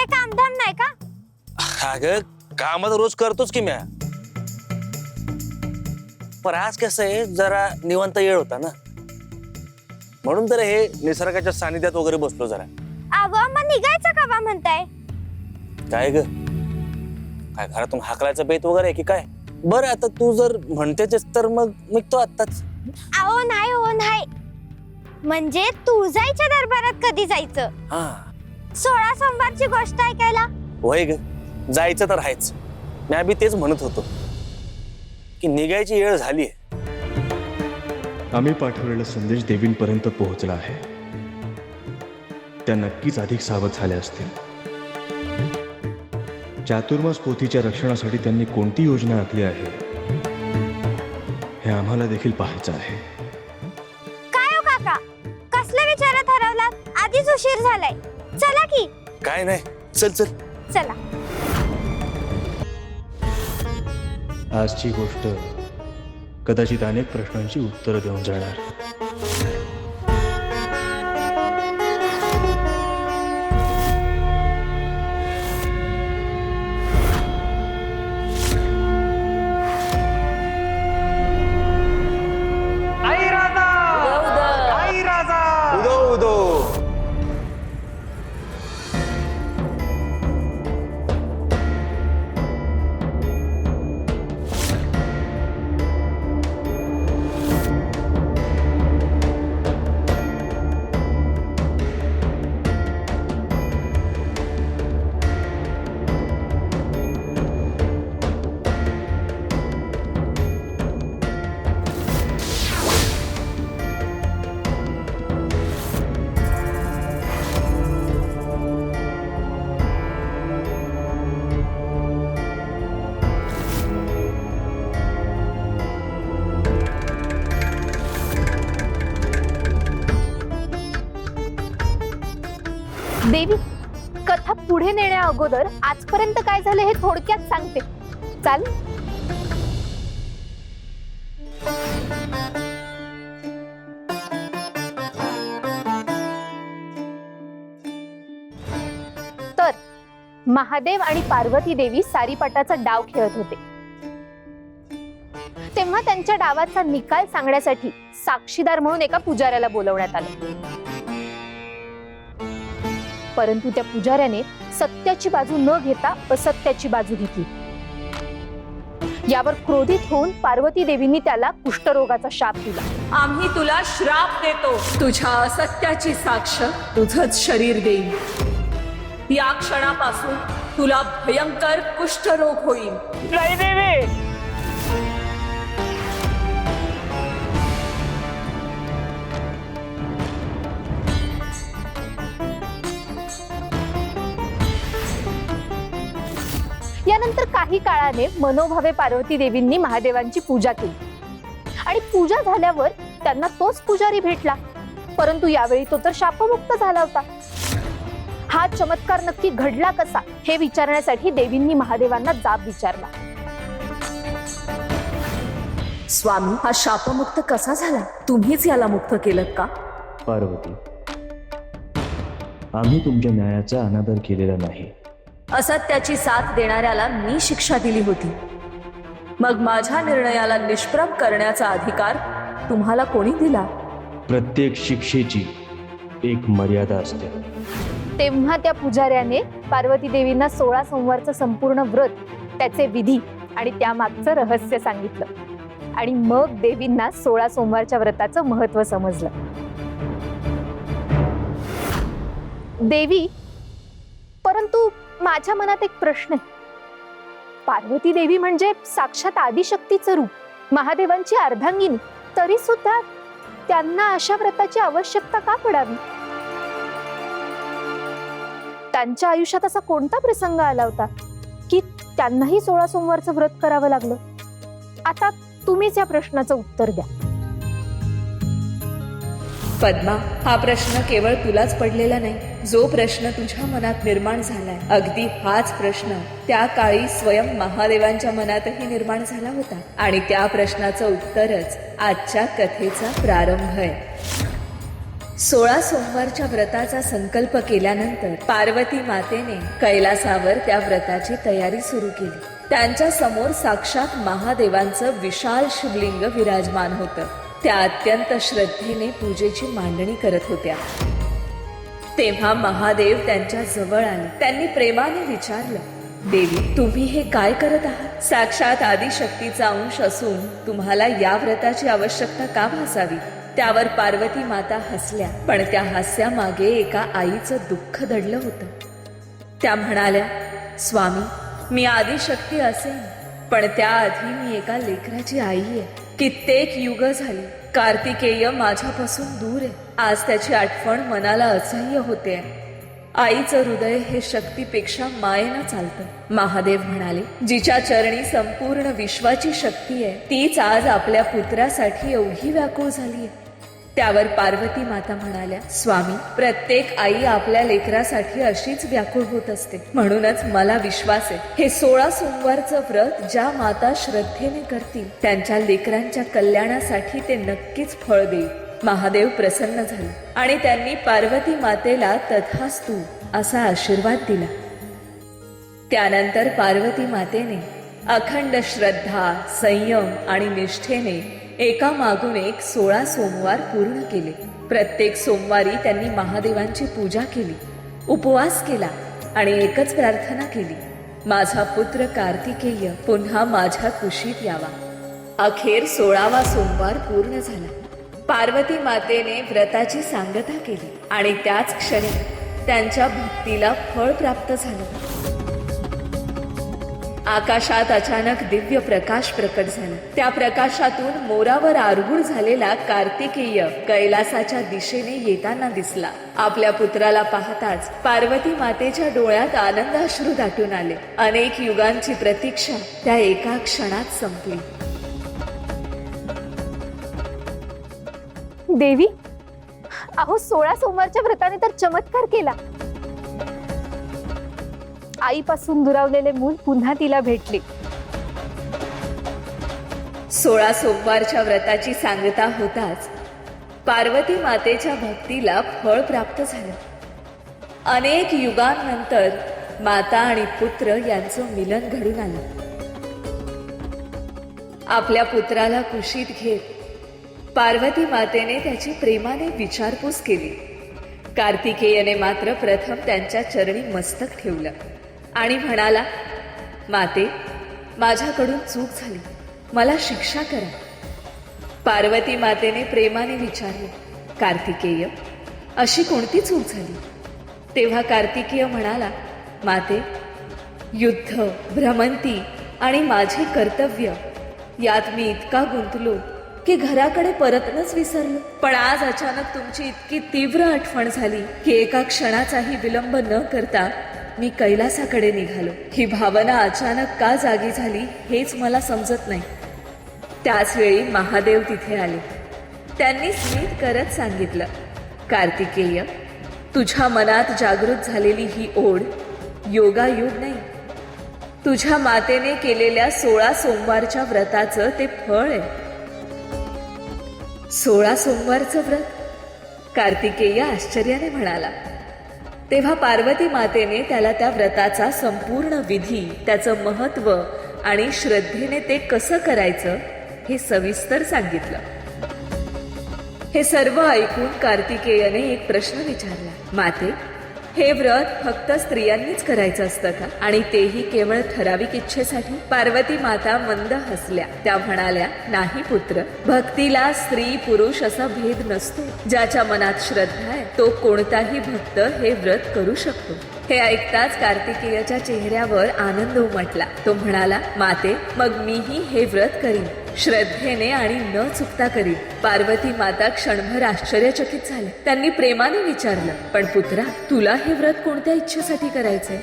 काय कामधाम नाही का? अगं काम तर रोज करतोच की म्या, पण आज कसं आहे जरा निवांत वेळ होता ना, म्हणून तर हे निसर्गाच्या सानिध्यात वगैरे बसलो जरा. अव मग निघायचं का बा म्हणताय? काय ग, काय घरातून हाकलायचं बेत वगैरे आहे की काय? बरं आता तू जर म्हणतेच तर मग निघतो आत्ताच. अहो नाही हो नाही, म्हणजे तू जायच्या दरबारात कधी जायचं? हा 16 सोमवारची गोष्ट ऐकायला. वय ग, जायचं तर आहेच. मी बी तेच म्हणत होतो की निघायची वेळ झालीये. आम्ही पाठवलेला संदेश देवींपर्यंत पोहोचला आहे. त्या नक्कीच अधिक सावध झाल्या असतील. चातुर्मास पोथीच्या रक्षणासाठी त्यांनी कोणती योजना आखली आहे हे आम्हाला देखील पाहायचं आहे. काय हो काका, कसले विचार ठरवलात? आधीच उशीर झालाय, चला की. काय नाही, चल चल. चला. आजची गोष्ट कदाचित अनेक प्रश्नांची उत्तरं देऊन जाणार. उदो उदो. देवी, कथा पुढे नेण्या अगोदर आजपर्यंत काय झाले हे थोडक्यात सांगते, चाल? तर महादेव आणि पार्वती देवी सारीपाटाचा डाव खेळत होते. तेव्हा त्यांच्या डावाचा निकाल सांगण्यासाठी साक्षीदार म्हणून एका पुजाऱ्याला बोलवण्यात आलं. परंतु त्या पुजाऱ्याने सत्याची बाजू न घेता असत्याची बाजू घेतली. यावर क्रोधित होऊन पार्वती देवींनी त्याला कुष्ठरोगाचा शाप दिला. आम्ही तुला श्राप देतो, तुझ्या असत्याची साक्ष तुझंच शरीर देईल. या क्षणापासून तुला भयंकर कुष्ठरोग होईल. नाही देवी. यानंतर काही काळाने मनोभावे पार्वती देवींनी महादेवांची पूजा केली आणि पूजा झाल्यावर त्यांना तोच पुजारी भेटला. परंतु यावेळी तो तर शापमुक्त झाला होता. हा चमत्कार नक्की घडला कसा हे विचारण्यासाठी देवींनी महादेवांना जाब विचारला. स्वामी, हा शापमुक्त कसा झाला? तुम्हीच याला मुक्त केलं का? पार्वती, आम्ही तुमच्या न्यायाचा अनादर केलेला नाही. असत्याची साथ देणाऱ्याला मी शिक्षा दिली होती, मग माझ्या निर्णयाला निष्प्रभ करण्याचा अधिकार तुम्हाला कोणी दिला? प्रत्येक शिक्षेची एक मर्यादा असते. तेव्हा त्या पुजाऱ्याने पार्वती देवींना 16 सोमवारचं संपूर्ण व्रत, त्याचे विधी आणि त्यामागचं रहस्य सांगितलं आणि मग देवींना 16 सोमवारच्या व्रताचं महत्त्व समजलं. देवी, परंतु माझ्या मनात एक प्रश्न आहे. पार्वती देवी म्हणजे साक्षात आदिशक्तीचं रूप, महादेवांची अर्धांगिनी, तरी सुद्धा त्यांना अशा व्रताची आवश्यकता का पडावी? त्यांच्या आयुष्यात असा कोणता प्रसंग आला होता की त्यांनाही 16 सोमवारचं व्रत करावं लागलं? आता तुम्हीच या प्रश्नाचं उत्तर द्या. पद्मा, हा प्रश्न केवळ तुलाच पडलेला नाही. जो प्रश्न तुझ्या मनात निर्माण झालाय, अगदी हाच प्रश्न त्या काळी स्वयं महादेवांच्या मनातही निर्माण झाला होता आणि त्या प्रश्नाचं उत्तरच आजच्या कथेचा प्रारंभ आहे. 16 सोमवारच्या व्रताचा संकल्प केल्यानंतर पार्वती मातेने कैलासावर त्या व्रताची तयारी सुरू केली. त्यांच्या समोर साक्षात महादेवांचं विशाल शिवलिंग विराजमान होतं. त्या अत्यंत श्रद्धेने पूजेची मांडणी करत होत्या. तेव्हा महादेव त्यांच्या जवळ आले. त्यांनी प्रेमाने विचारलं, देवी, तुम्ही हे काय करत आहात? साक्षात आदिशक्तीचा अंश असून तुम्हाला या व्रताची आवश्यकता का भासावी? त्यावर पार्वती माता हसल्या, पण त्या हास्यामागे एका आईचं दुःख दडलं होतं. त्या म्हणाल्या, स्वामी, मी आदिशक्ती असेन, पण त्याआधी मी एका लेकराची आई आहे. कित्येक युग झाली कार्तिकेय माझ्यापासून दूर आहे. आज त्याची आठवण मनाला असह्य होते. आईचं हृदय हे शक्तीपेक्षा मायेनं चालतं. महादेव म्हणाले, जिच्या चरणी संपूर्ण विश्वाची शक्ती आहे, तीच आज आपल्या पुत्रासाठी एवढी व्याकुळ झाली आहे. त्यावर पार्वती माता म्हणाल्या, स्वामी, प्रत्येक आई आपल्या लेकरासाठी अशीच व्याकुळ होत असते. म्हणूनच मला विश्वास आहे, हे 16 सोमवारचं व्रत ज्या माता श्रद्धेने करतील त्यांच्या लेकरांच्या कल्याणासाठी ते नक्कीच फळ देईल. महादेव प्रसन्न झाले आणि त्यांनी पार्वती मातेला तथास्तु असा आशीर्वाद दिला. त्यानंतर पार्वती मातेने अखंड श्रद्धा, संयम आणि निष्ठेने एका मागून एक 16 सोमवार पूर्ण केले. प्रत्येक सोमवारी त्यांनी महादेवांची पूजा केली, उपवास केला आणि एकच प्रार्थना केली, माझा पुत्र कार्तिकेय पुन्हा माझ्या कुशीत यावा. अखेर 16वा सोमवार पूर्ण झाला. पार्वती मातेने व्रताची सांगता केली आणि त्याच क्षणी त्यांच्या भक्तीला फळ प्राप्त झालं. आकाशात अचानक दिव्य प्रकाश प्रकट झाला. त्या प्रकाशातून मोरावर आरूढ झालेला कार्तिकेय कैलासाच्या दिशेने येताना दिसला. आपल्या पुत्राला पाहताच पार्वती मातेच्या डोळ्यात आनंद अश्रू दाटून आले. अनेक युगांची प्रतीक्षा त्या एका क्षणात संपली. देवी, अहो 16 सोमवारच्या व्रताने तर चमत्कार केला. आईपासून दुरावलेले मूल पुन्हा तिला भेटले. 16 सोमवारच्या व्रताची सांगता होताच पार्वती मातेच्या भक्तीला फळ प्राप्त झालं. अनेक युगांनंतर माता आणि पुत्र यांचं मिलन घडून आलं. आपल्या पुत्राला कुशीत घेत पार्वती मातेने त्याची प्रेमाने विचारपूस केली. कार्तिकेयने मात्र प्रथम त्यांच्या चरणी मस्तक ठेवलं आणि म्हणाला, माते, माझ्याकडून चूक झाली, मला शिक्षा करा. पार्वती मातेने प्रेमाने विचारले, कार्तिकेय, अशी कोणती चूक झाली? तेव्हा कार्तिकेय म्हणाला, माते, युद्ध, भ्रमंती आणि माझे कर्तव्य यात मी इतका गुंतलो की घराकडे परतणंच विसरलो. पण आज अचानक तुमची इतकी तीव्र आठवण झाली की एका क्षणाचाही विलंब न करता मी कैलासाकडे निघालो. ही भावना अचानक का जागी झाली हेच मला समजत नाही. त्याच वेळी महादेव तिथे आले. त्यांनी स्मित करत सांगितलं, कार्तिकेय, तुझ्या मनात जागृत झालेली ही ओढ योगायोग नाही, तुझ्या मातेने केलेल्या 16 सोमवारच्या व्रताचं ते फळ आहे. 16 सोमवारचं व्रत? कार्तिकेय आश्चर्याने म्हणाला. तेव्हा पार्वती मातेने त्याला त्या व्रताचा संपूर्ण विधी, त्याचं महत्व आणि श्रद्धेने ते कसं करायचं हे सविस्तर सांगितलं. हे सर्व ऐकून कार्तिकेयने एक प्रश्न विचारला, माते, हे व्रत फक्त स्त्रियांनीच करायचं असतं का? आणि तेही केवळ ठराविक इच्छेसाठी? पार्वती माता मंद हसल्या. त्या म्हणाल्या, नाही पुत्र, भक्तीला स्त्री पुरुष असा भेद नसतो. ज्याच्या मनात श्रद्धा आहे तो कोणताही भक्त हे व्रत करू शकतो. हे ऐकताच कार्तिकेयच्या चेहऱ्यावर आनंद उमटला. तो म्हणाला, माते, मग मीही हे व्रत करीन, श्रद्धेने आणि न चुकता करीन. पार्वती माता क्षणभर आश्चर्यचकित झाल्या. त्यांनी प्रेमाने विचारलं, पण पुत्रा, तुला हे व्रत कोणत्या इच्छेसाठी करायचंय?